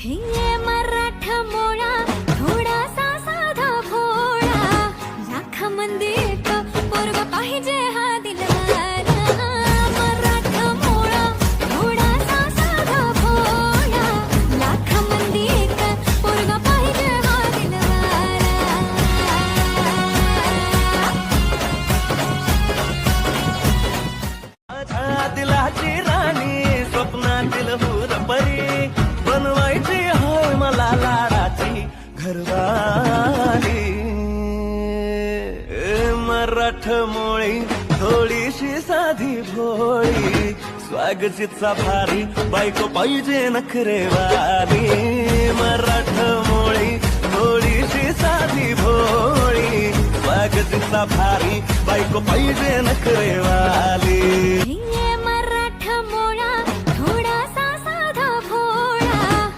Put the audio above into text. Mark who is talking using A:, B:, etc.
A: हे मराठा मोळा थोडासा साधा भोळा, लाखामध्ये एक पोरगा पाहिजे हा दिलवाला. मराठा मोळा थोडासा साधा भोळा, लाखामध्ये एक पोरगा पाहिजे हा दिलवाला.
B: माझ्या दिलाची राणी, स्वप्नातील हुरपरी, बनवायची होय मला लाडाची घरवाली. मराठमोळी थोडीशी साधी भोळी, स्वागतीचा भारी बायको पाहिजे नखरेवाली. मराठमोळी थोडीशी साधी भोळी, स्वागतीचा भारी बायको पाहिजे नखरेवाली.